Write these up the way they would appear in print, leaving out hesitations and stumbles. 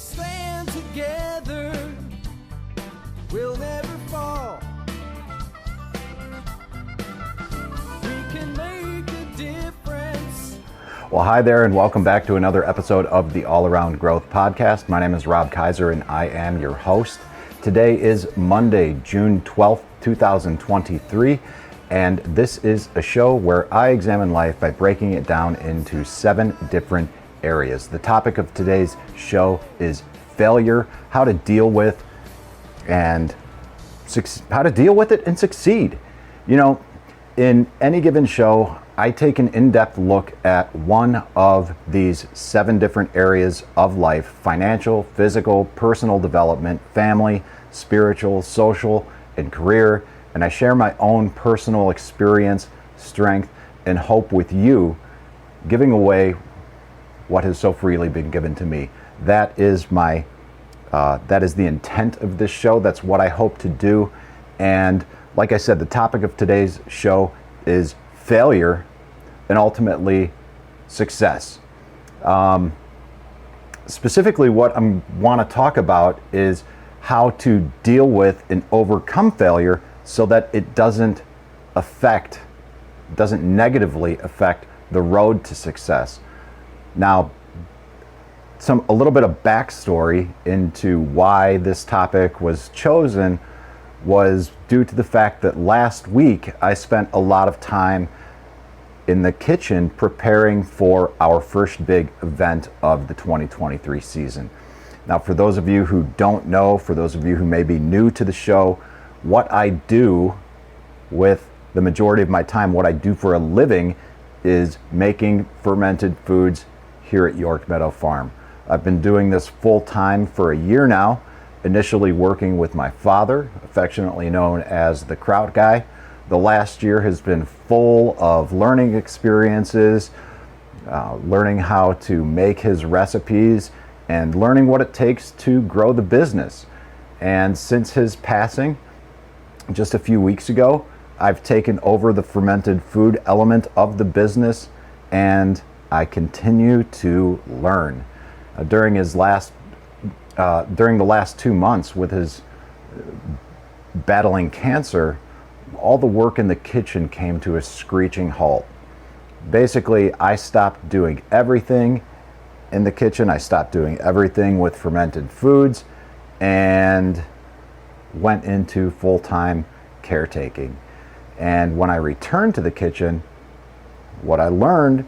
stand together, we'll never fall. We can make a difference. Well, hi there, and welcome back to another episode of the All Around Growth Podcast. My name is Rob Kaiser, and I am your host. Today is Monday, June 12th, 2023, and this is a show where I examine life by breaking it down into 7 different areas. The topic of today's show is failure, how to deal with and succeed. You know, in any given show, I take an in-depth look at one of these 7 different areas of life: financial, physical, personal development, family, spiritual, social, and career. And I share my own personal experience, strength, and hope with you, giving away what has so freely been given to me. That is the intent of this show. That's what I hope to do. And like I said, the topic of today's show is failure and ultimately success. Specifically, what I want to talk about is how to deal with and overcome failure so that it doesn't negatively affect the road to success. Now, a little bit of backstory into why this topic was chosen was due to the fact that last week I spent a lot of time in the kitchen preparing for our first big event of the 2023 season. Now, for those of you who don't know, for those of you who may be new to the show, what I do with the majority of my time, what I do for a living, is making fermented foods here at York Meadow Farm. I've been doing this full time for a year now, initially working with my father, affectionately known as the Kraut Guy. The last year has been full of learning experiences, learning how to make his recipes, and learning what it takes to grow the business. And since his passing just a few weeks ago, I've taken over the fermented food element of the business, and I continue to learn. During the last 2 months with his battling cancer, all the work in the kitchen came to a screeching halt. Basically, I stopped doing everything in the kitchen. I stopped doing everything with fermented foods and went into full-time caretaking. And when I returned to the kitchen, what I learned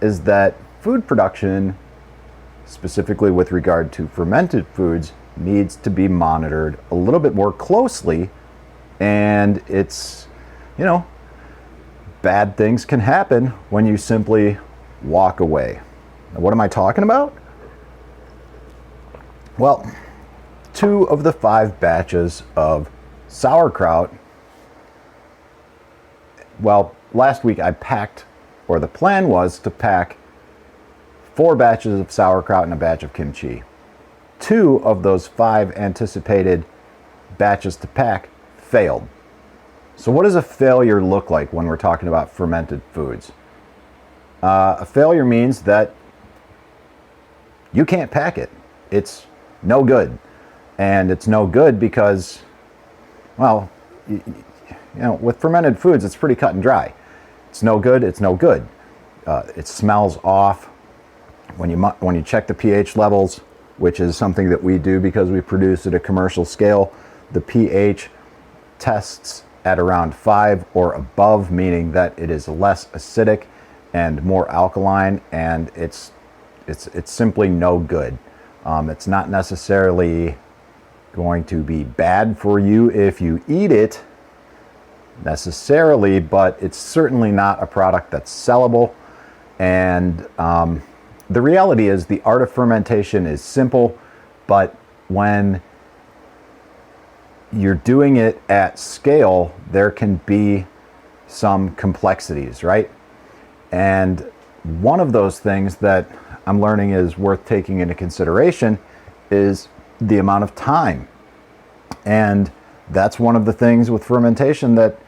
is that food production, specifically with regard to fermented foods, needs to be monitored a little bit more closely. And it's, bad things can happen when you simply walk away. Now, what am I talking about? Well, 2 of the 5 batches of sauerkraut, last week I packed, or the plan was to pack 4 batches of sauerkraut and a batch of kimchi. 2 of those 5 anticipated batches to pack failed. So what does a failure look like when we're talking about fermented foods? A failure means that you can't pack it. It's no good. And it's no good because, with fermented foods, it's pretty cut and dry. It's no good, it's no good. It smells off. When you check the pH levels, which is something that we do because we produce at a commercial scale, the pH tests at around 5 or above, meaning that it is less acidic and more alkaline, and it's simply no good. It's not necessarily going to be bad for you if you eat it necessarily, but it's certainly not a product that's sellable. And the reality is the art of fermentation is simple, but when you're doing it at scale, there can be some complexities, right? And one of those things that I'm learning is worth taking into consideration is the amount of time. And that's one of the things with fermentation that,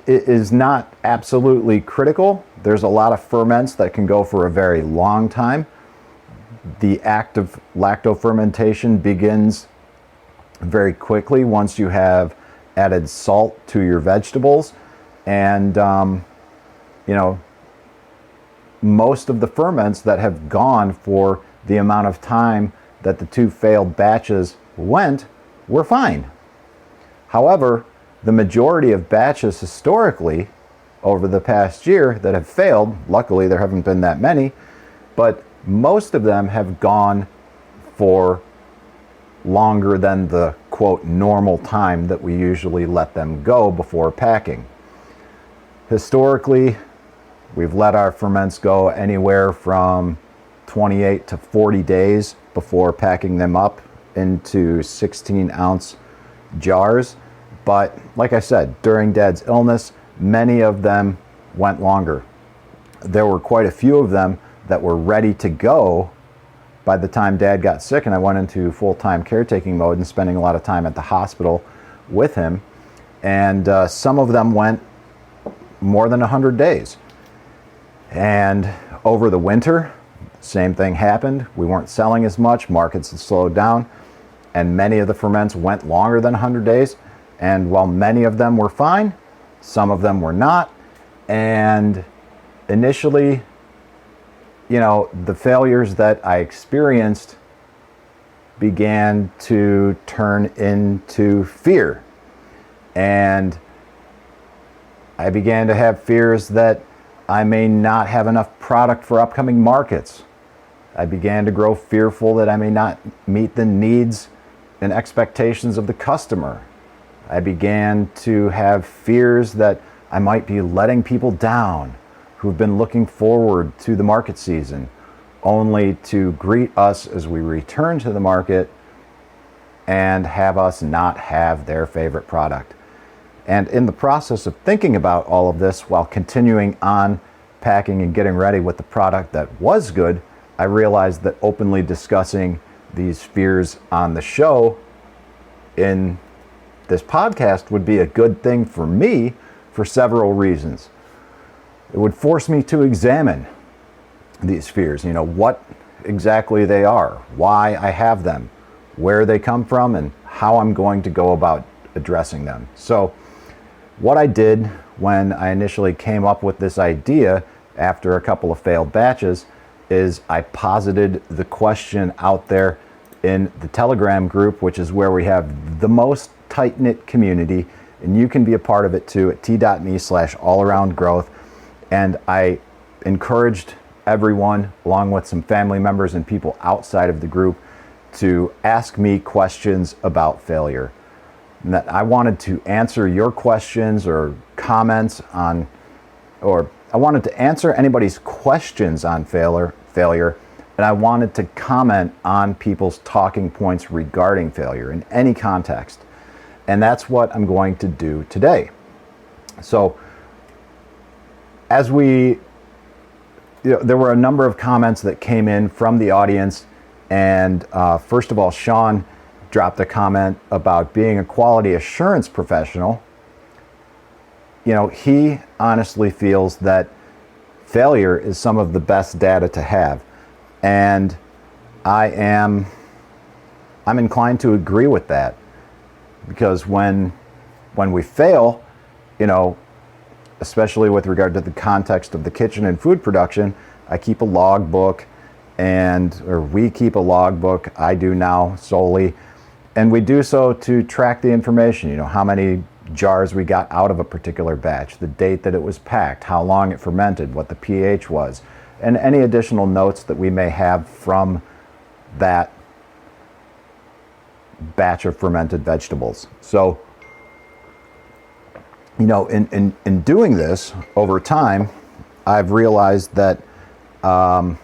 is not absolutely critical. There's a lot of ferments that can go for a very long time. The act of lactofermentation begins very quickly once you have added salt to your vegetables. And, most of the ferments that have gone for the amount of time that the 2 failed batches went were fine. However, the majority of batches historically over the past year that have failed, luckily there haven't been that many, but most of them have gone for longer than the quote normal time that we usually let them go before packing. Historically, we've let our ferments go anywhere from 28 to 40 days before packing them up into 16-ounce jars. But like I said, during Dad's illness, many of them went longer. There were quite a few of them that were ready to go by the time Dad got sick, and I went into full-time caretaking mode and spending a lot of time at the hospital with him. And some of them went more than 100 days. And over the winter, same thing happened. We weren't selling as much, markets had slowed down, and many of the ferments went longer than 100 days. And while many of them were fine, some of them were not. And initially, the failures that I experienced began to turn into fear. And I began to have fears that I may not have enough product for upcoming markets. I began to grow fearful that I may not meet the needs and expectations of the customer. I began to have fears that I might be letting people down who've been looking forward to the market season, only to greet us as we return to the market and have us not have their favorite product. And in the process of thinking about all of this while continuing on packing and getting ready with the product that was good, I realized that openly discussing these fears on the show in this podcast would be a good thing for me for several reasons. It would force me to examine these fears, what exactly they are, why I have them, where they come from, and how I'm going to go about addressing them. So what I did when I initially came up with this idea after a couple of failed batches is I posited the question out there in the Telegram group, which is where we have the most tight-knit community, and you can be a part of it too at t.me/allaroundgrowth. And I encouraged everyone, along with some family members and people outside of the group, to ask me questions about failure. And that I wanted to answer your questions or comments on, or I wanted to answer anybody's questions on failure, and I wanted to comment on people's talking points regarding failure in any context. And that's what I'm going to do today. So as there were a number of comments that came in from the audience, and first of all, Sean dropped a comment about being a quality assurance professional. He honestly feels that failure is some of the best data to have, and I'm inclined to agree with that, because when we fail, especially with regard to the context of the kitchen and food production, I keep a log book, or we keep a log book, I do now solely, and we do so to track the information, how many jars we got out of a particular batch, the date that it was packed, how long it fermented, what the pH was, and any additional notes that we may have from that batch of fermented vegetables. So, in doing this over time, I've realized that, I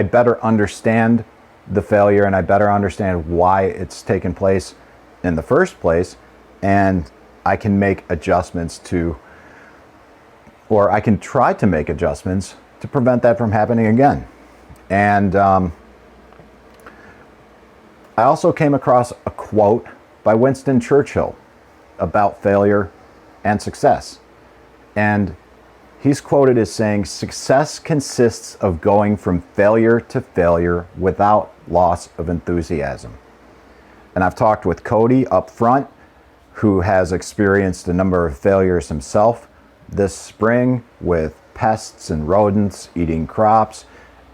better understand the failure, and I better understand why it's taken place in the first place, and I can make adjustments or I can try to make adjustments to prevent that from happening again. And I also came across a quote by Winston Churchill about failure and success. And he's quoted as saying, "Success consists of going from failure to failure without loss of enthusiasm." And I've talked with Cody up front, who has experienced a number of failures himself this spring with pests and rodents eating crops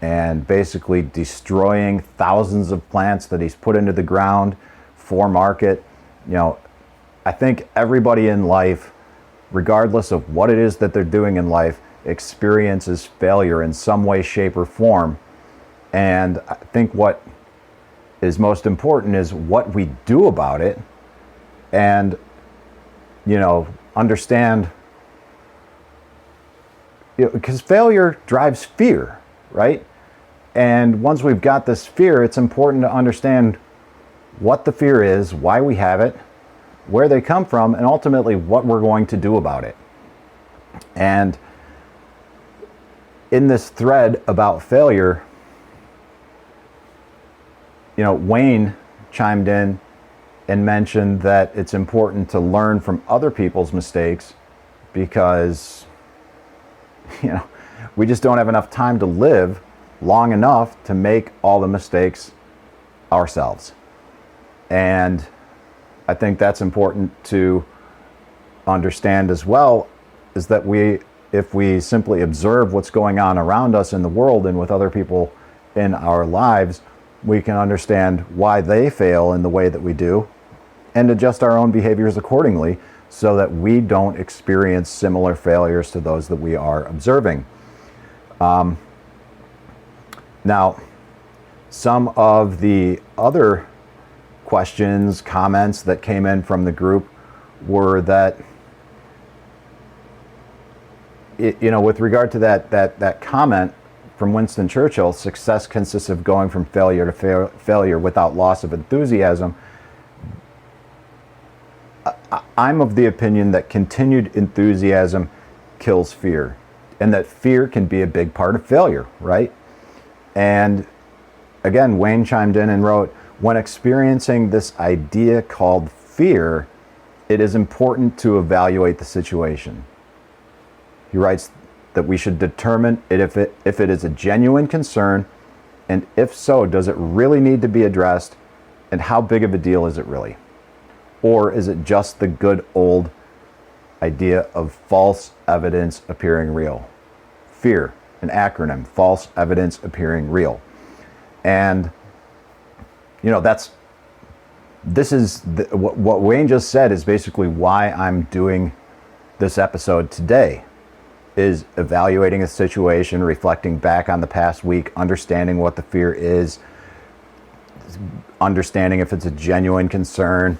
and basically destroying thousands of plants that he's put into the ground for market. You know, I think everybody in life, regardless of what it is that they're doing in life, experiences failure in some way, shape, or form. And I think what is most important is what we do about it, and, you know, understand, because failure drives fear, right? And once we've got this fear, it's important to understand what the fear is, why we have it, where they come from, and ultimately what we're going to do about it. And in this thread about failure, you know, Wayne chimed in and mentioned that it's important to learn from other people's mistakes because, you know, we just don't have enough time to live long enough to make all the mistakes ourselves. And I think that's important to understand as well, is that if we simply observe what's going on around us in the world and with other people in our lives, we can understand why they fail in the way that we do and adjust our own behaviors accordingly so that we don't experience similar failures to those that we are observing. Now, some of the other questions, comments that came in from the group were that, you know, with regard to that comment from Winston Churchill, success consists of going from failure to failure without loss of enthusiasm. I'm of the opinion that continued enthusiasm kills fear, and that fear can be a big part of failure, right? And again, Wayne chimed in and wrote, "When experiencing this idea called fear, it is important to evaluate the situation." He writes that we should determine if it is a genuine concern, and if so, does it really need to be addressed, and how big of a deal is it really? Or is it just the good old idea of false evidence appearing real? FEAR, an acronym, false evidence appearing real. And, you know, what Wayne just said is basically why I'm doing this episode today, is evaluating a situation, reflecting back on the past week, understanding what the fear is, understanding if it's a genuine concern,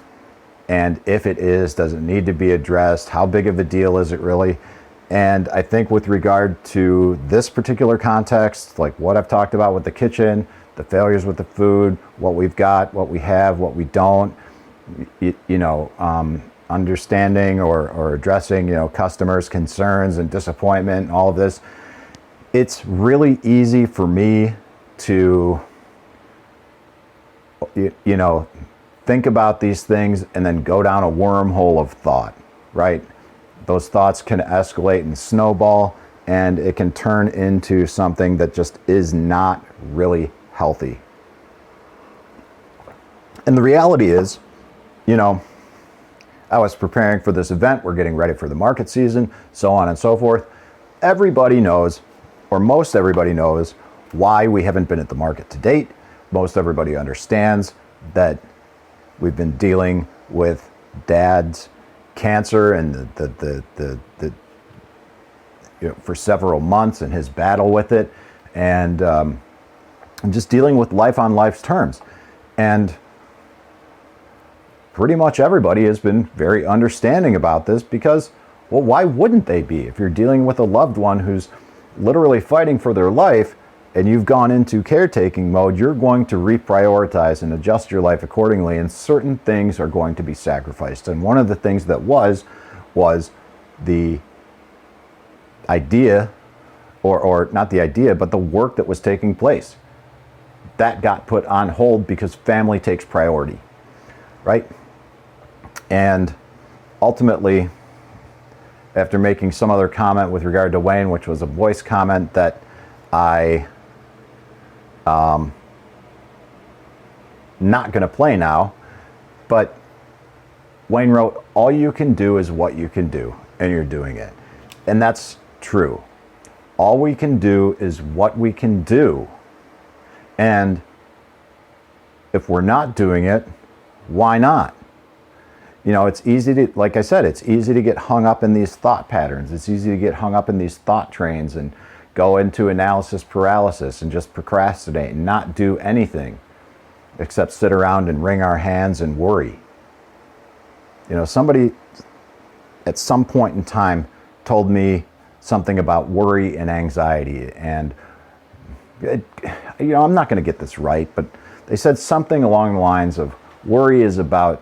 and if it is, does it need to be addressed? How big of a deal is it really? And I think with regard to this particular context, like what I've talked about with the kitchen, the failures with the food, what we've got, what we have, what we don't, understanding or addressing, customers' concerns and disappointment and all of this, it's really easy for me to, think about these things and then go down a wormhole of thought, right? Those thoughts can escalate and snowball, and it can turn into something that just is not really healthy. And the reality is, I was preparing for this event, we're getting ready for the market season, so on and so forth. Everybody knows, or most everybody knows, why we haven't been at the market to date. Most everybody understands that we've been dealing with Dad's cancer and for several months, and his battle with it, and just dealing with life on life's terms. And pretty much everybody has been very understanding about this because, well, why wouldn't they be? If you're dealing with a loved one who's literally fighting for their life and you've gone into caretaking mode, you're going to reprioritize and adjust your life accordingly, and certain things are going to be sacrificed. And one of the things that was the idea, or not the idea, but the work that was taking place. That got put on hold because family takes priority, right? And ultimately, after making some other comment with regard to Wayne, which was a voice comment that I not going to play now, but Wayne wrote, all you can do is what you can do, and you're doing it. And that's true. All we can do is what we can do. And if we're not doing it, why not? You know, it's easy to, like I said, it's easy to get hung up in these thought patterns. It's easy to get hung up in these thought trains and go into analysis paralysis and just procrastinate and not do anything except sit around and wring our hands and worry. You know, somebody at some point in time told me something about worry and anxiety, and I'm not going to get this right, but they said something along the lines of worry is about,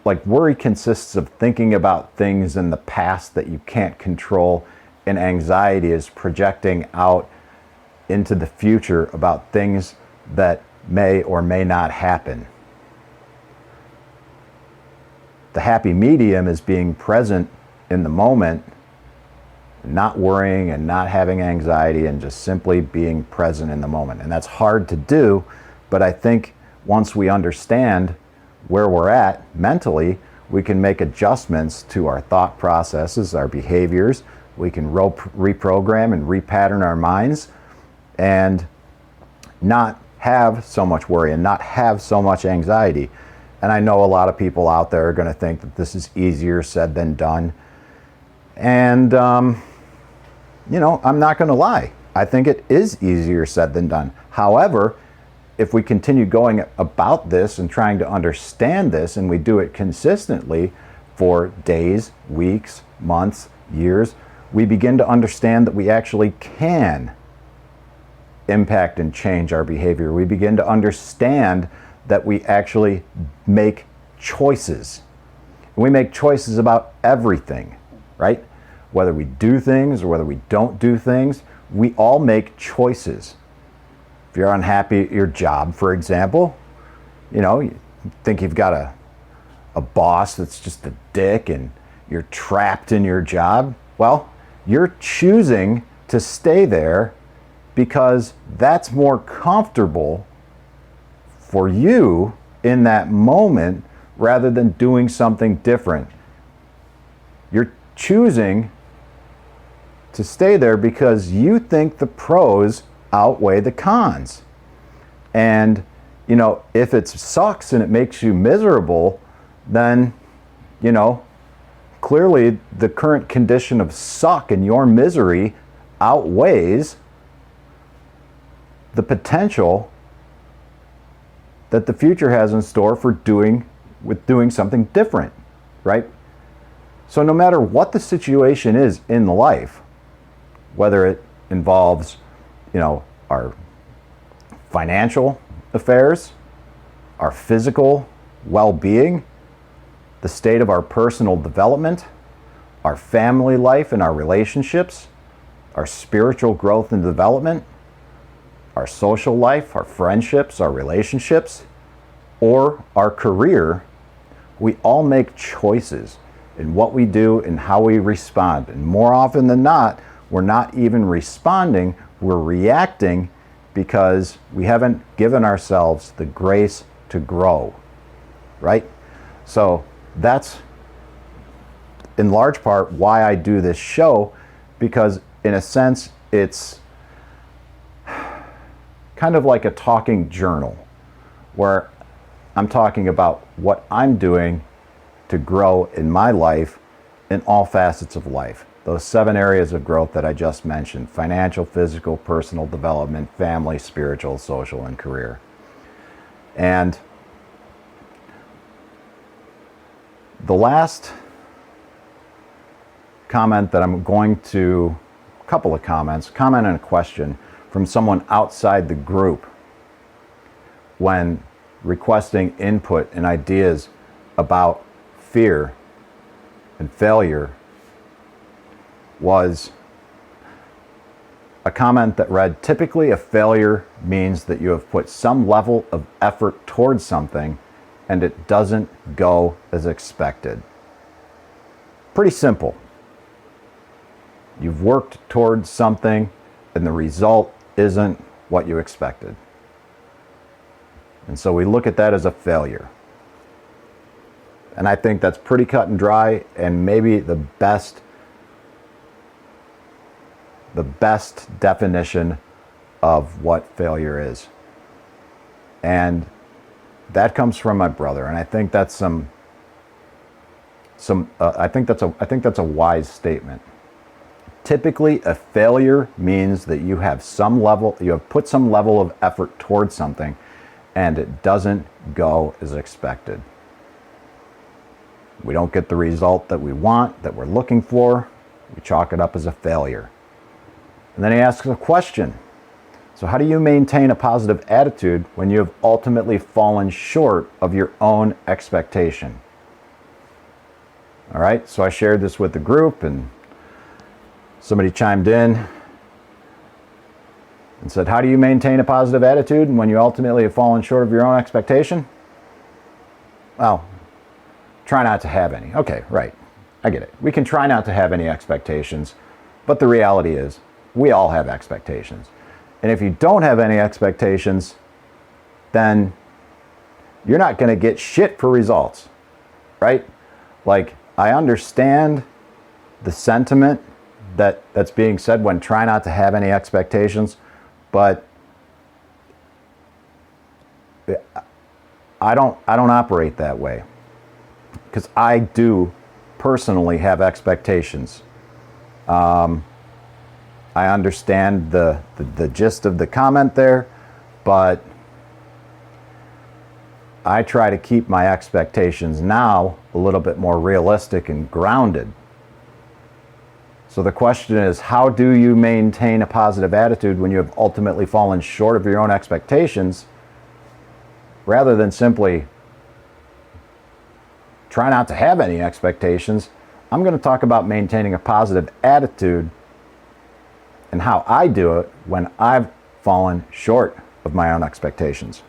like, worry consists of thinking about things in the past that you can't control, and anxiety is projecting out into the future about things that may or may not happen. The happy medium is being present in the moment, not worrying and not having anxiety, and just simply being present in the moment. And that's hard to do, but I think once we understand where we're at mentally, we can make adjustments to our thought processes, our behaviors. We can reprogram and repattern our minds and not have so much worry and not have so much anxiety. And I know a lot of people out there are going to think that this is easier said than done. And, you know, I'm not going to lie. I think it is easier said than done. However, if we continue going about this and trying to understand this, and we do it consistently for days, weeks, months, years, we begin to understand that we actually can impact and change our behavior. We begin to understand that we actually make choices. We make choices about everything, right? Whether we do things or whether we don't do things, we all make choices. If you're unhappy at your job, for example, you know, you think you've got a boss that's just a dick and you're trapped in your job. Well, you're choosing to stay there because that's more comfortable for you in that moment rather than doing something different. You're choosing to stay there because you think the pros outweigh the cons. And, you know, if it sucks and it makes you miserable, then, you know, clearly the current condition of suck and your misery outweighs the potential that the future has in store for doing something different, right? So no matter what the situation is in life, whether it involves, you know, our financial affairs, our physical well-being, the state of our personal development, our family life and our relationships, our spiritual growth and development, our social life, our friendships, our relationships, or our career, we all make choices in what we do and how we respond. And more often than not, we're not even responding, we're reacting because we haven't given ourselves the grace to grow, right? So that's in large part why I do this show, because in a sense, it's kind of like a talking journal where I'm talking about what I'm doing to grow in my life in all facets of life. Those 7 areas of growth that I just mentioned: financial, physical, personal development, family, spiritual, social, and career. And the last comment that I'm going to, a couple of comments, comment and a question from someone outside the group when requesting input and ideas about fear and failure, was a comment that read, "Typically a failure means that you have put some level of effort towards something and it doesn't go as expected. Pretty simple. You've worked towards something and the result isn't what you expected. And so we look at that as a failure. And I think that's pretty cut and dry, and maybe the best definition of what failure is. And that comes from my brother, and I think that's I think that's a wise statement. Typically, a failure means that you have put some level of effort towards something and it doesn't go as expected. We don't get the result that we want, that we're looking for. We chalk it up as a failure. And then he asks a question. So how do you maintain a positive attitude when you have ultimately fallen short of your own expectation? All right, so I shared this with the group and somebody chimed in and said, how do you maintain a positive attitude when you ultimately have fallen short of your own expectation? Well, try not to have any. Okay, right. I get it. We can try not to have any expectations, but the reality is we all have expectations. And if you don't have any expectations, then you're not going to get shit for results, right? Like, I understand the sentiment that's being said when try not to have any expectations, but I don't operate that way, because I do personally have expectations. I understand the gist of the comment there, but I try to keep my expectations now a little bit more realistic and grounded. So the question is, how do you maintain a positive attitude when you have ultimately fallen short of your own expectations, rather than simply try not to have any expectations? I'm going to talk about maintaining a positive attitude and how I do it when I've fallen short of my own expectations.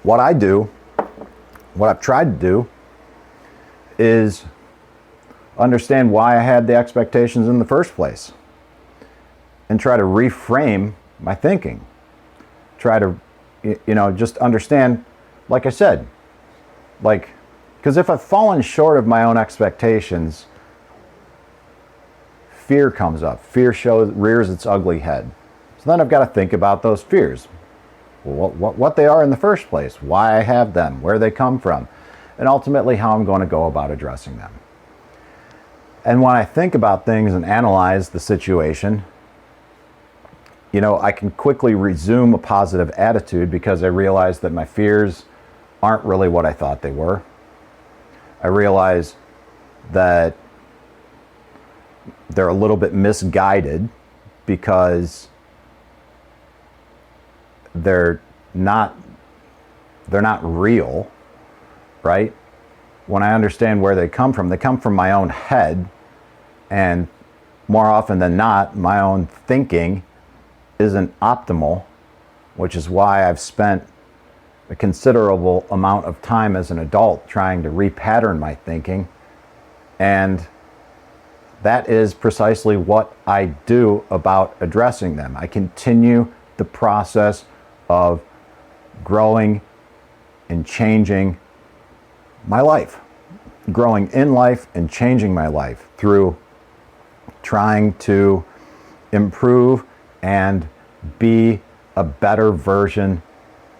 What I've tried to do is understand why I had the expectations in the first place and try to reframe my thinking. Try to, just understand, like I said, because if I've fallen short of my own expectations, fear comes up. Fear rears its ugly head. So then I've got to think about those fears. What they are in the first place, why I have them, where they come from, and ultimately how I'm going to go about addressing them. And when I think about things and analyze the situation, I can quickly resume a positive attitude because I realize that my fears aren't really what I thought they were. I realize that they're a little bit misguided because they're not real, right? When I understand where they come from my own head, and more often than not, my own thinking isn't optimal, which is why I've spent a considerable amount of time as an adult trying to repattern my thinking. And that is precisely what I do about addressing them. I continue the process of growing and changing my life, growing in life and changing my life through trying to improve and be a better version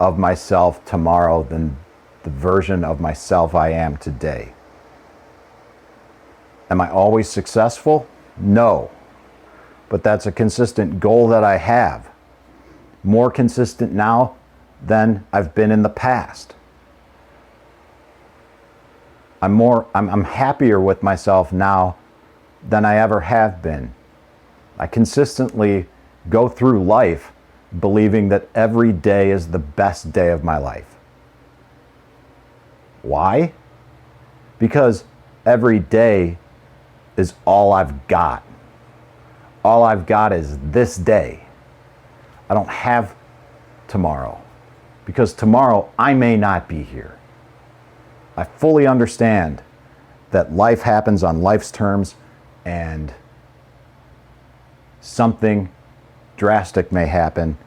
of myself tomorrow than the version of myself I am today. Am I always successful? No. But that's a consistent goal that I have. More consistent now than I've been in the past. I'm happier with myself now than I ever have been. I consistently go through life believing that every day is the best day of my life. Why? Because every day is all I've got. All I've got is this day. I don't have tomorrow. because tomorrow I may not be here. I fully understand that life happens on life's terms and something drastic may happen.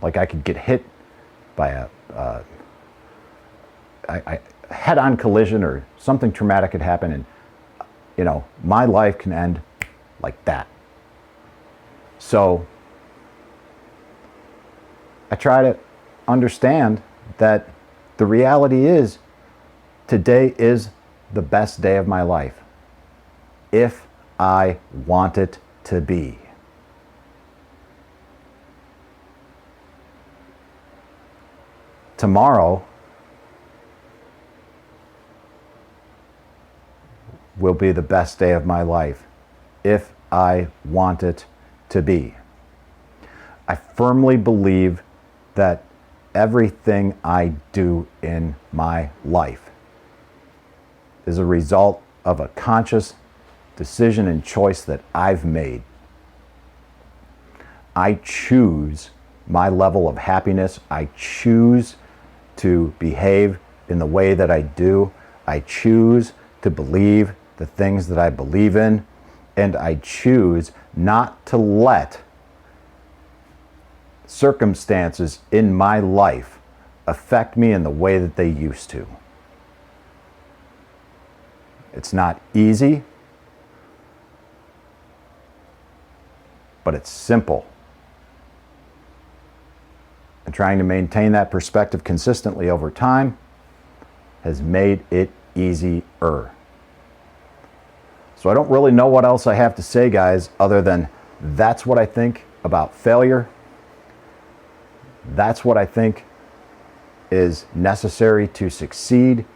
Like I could get hit by a head-on collision, or something traumatic could happen, and my life can end like that. So I try to understand that the reality is today is the best day of my life if I want it to be. Tomorrow will be the best day of my life if I want it to be. I firmly believe that everything I do in my life is a result of a conscious decision and choice that I've made. I choose my level of happiness. I choose to behave in the way that I do. I choose to believe the things that I believe in, and I choose not to let circumstances in my life affect me in the way that they used to. It's not easy, but it's simple. And trying to maintain that perspective consistently over time has made it easier. So I don't really know what else I have to say, guys, other than that's what I think about failure. That's what I think is necessary to succeed.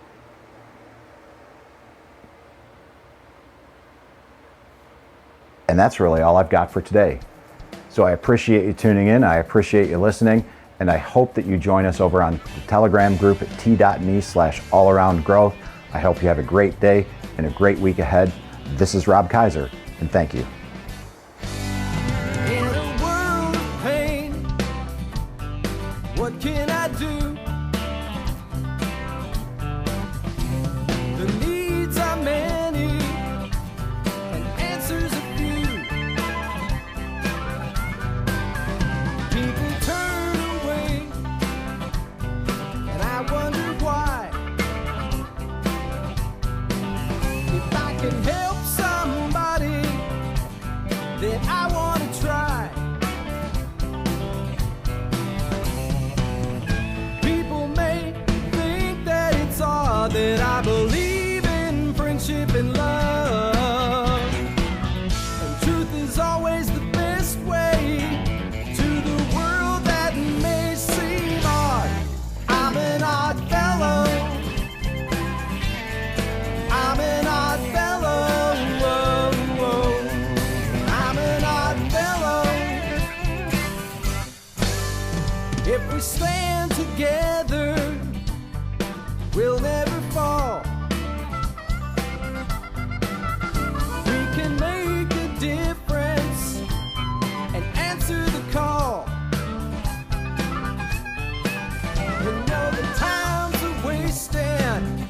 And that's really all I've got for today. So I appreciate you tuning in. I appreciate you listening. And I hope that you join us over on the Telegram group at t.me/allaroundgrowth. I hope you have a great day and a great week ahead. This is Rob Kaiser, and thank you. In a world of pain, what can I do? The needs are many and answers a few. People turn away, and I wonder why. If I can help somebody, then I want to try. People may think that it's odd that I believe in friendship and love, and truth is always the best way to the world that may seem odd. I'm an odd fellow. I'm an odd fellow. I'm an odd fellow. If we stand together, we'll never fall. We can make a difference and answer the call. You know the times are wasting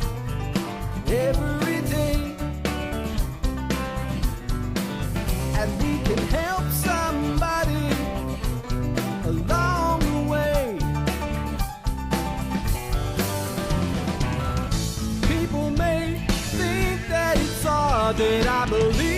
every day, and we can help somebody along the way. People may think that it's odd that I believe